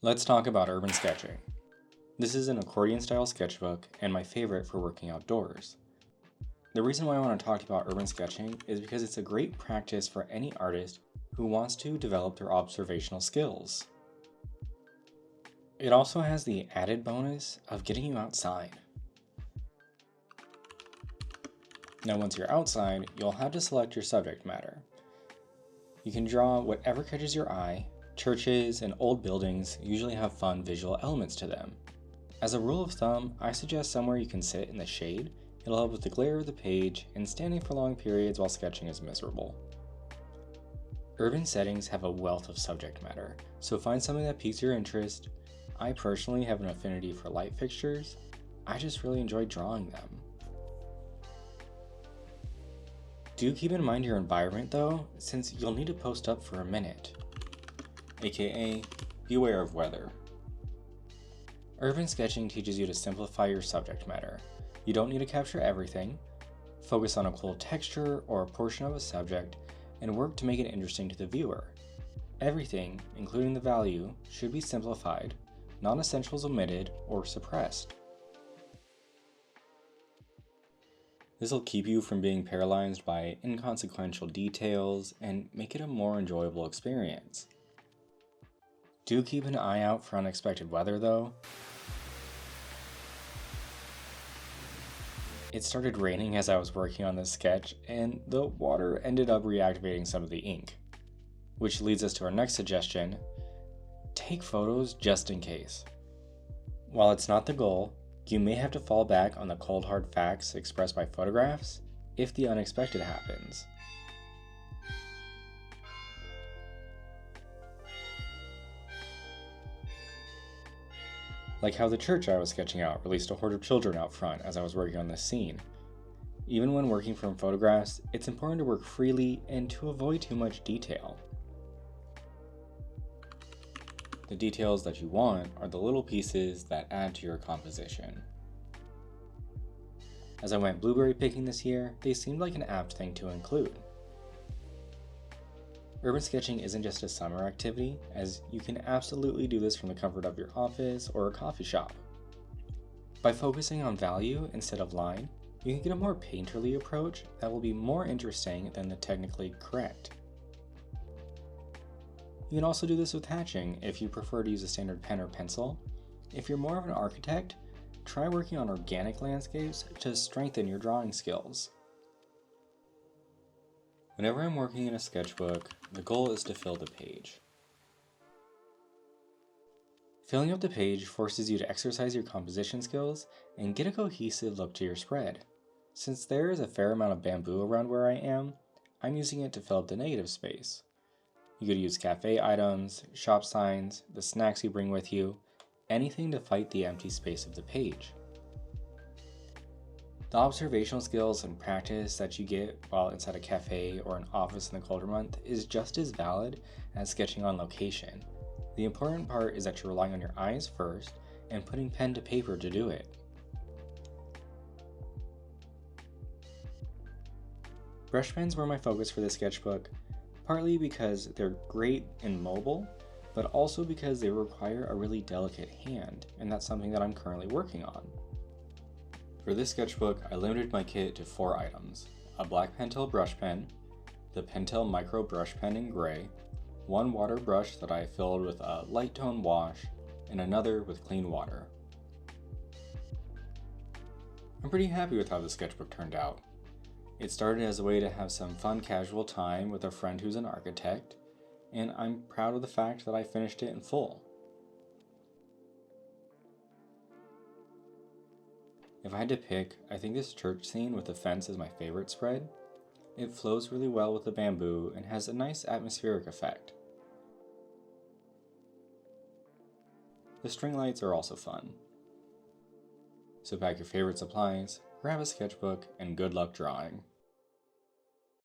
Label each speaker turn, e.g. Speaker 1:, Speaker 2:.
Speaker 1: Let's talk about urban sketching. This is an accordion-style sketchbook and my favorite for working outdoors. The reason why I want to talk about urban sketching is because it's a great practice for any artist who wants to develop their observational skills. It also has the added bonus of getting you outside. Now once you're outside, you'll have to select your subject matter. You can draw whatever catches your eye. Churches and old buildings usually have fun visual elements to them. As a rule of thumb, I suggest somewhere you can sit in the shade. It'll help with the glare of the page, and standing for long periods while sketching is miserable. Urban settings have a wealth of subject matter, so find something that piques your interest. I personally have an affinity for light fixtures. I just really enjoy drawing them. Do keep in mind your environment though, since you'll need to post up for a minute. AKA, beware of weather. Urban sketching teaches you to simplify your subject matter. You don't need to capture everything. Focus on a cool texture or a portion of a subject and work to make it interesting to the viewer. Everything, including the value, should be simplified, non-essentials omitted or suppressed. This will keep you from being paralyzed by inconsequential details and make it a more enjoyable experience. Do keep an eye out for unexpected weather though. It started raining as I was working on this sketch, and the water ended up reactivating some of the ink. Which leads us to our next suggestion: take photos just in case. While it's not the goal, you may have to fall back on the cold hard facts expressed by photographs if the unexpected happens. Like how the church I was sketching out released a horde of children out front as I was working on this scene. Even when working from photographs, it's important to work freely and to avoid too much detail. The details that you want are the little pieces that add to your composition. As I went blueberry picking this year, they seemed like an apt thing to include. Urban sketching isn't just a summer activity, as you can absolutely do this from the comfort of your office or a coffee shop. By focusing on value instead of line, you can get a more painterly approach that will be more interesting than the technically correct. You can also do this with hatching if you prefer to use a standard pen or pencil. If you're more of an architect, try working on organic landscapes to strengthen your drawing skills. Whenever I'm working in a sketchbook, the goal is to fill the page. Filling up the page forces you to exercise your composition skills and get a cohesive look to your spread. Since there is a fair amount of bamboo around where I am, I'm using it to fill up the negative space. You could use cafe items, shop signs, the snacks you bring with you, anything to fight the empty space of the page. The observational skills and practice that you get while inside a cafe or an office in the colder month is just as valid as sketching on location. The important part is that you're relying on your eyes first and putting pen to paper to do it. Brush pens were my focus for this sketchbook, partly because they're great and mobile, but also because they require a really delicate hand, and that's something that I'm currently working on. For this sketchbook, I limited my kit to 4 items: a black Pentel brush pen, the Pentel Micro brush pen in gray, one water brush that I filled with a light tone wash, and another with clean water. I'm pretty happy with how the sketchbook turned out. It started as a way to have some fun casual time with a friend who's an architect, and I'm proud of the fact that I finished it in full. If I had to pick, I think this church scene with the fence is my favorite spread. It flows really well with the bamboo and has a nice atmospheric effect. The string lights are also fun. So pack your favorite supplies, grab a sketchbook, and good luck drawing.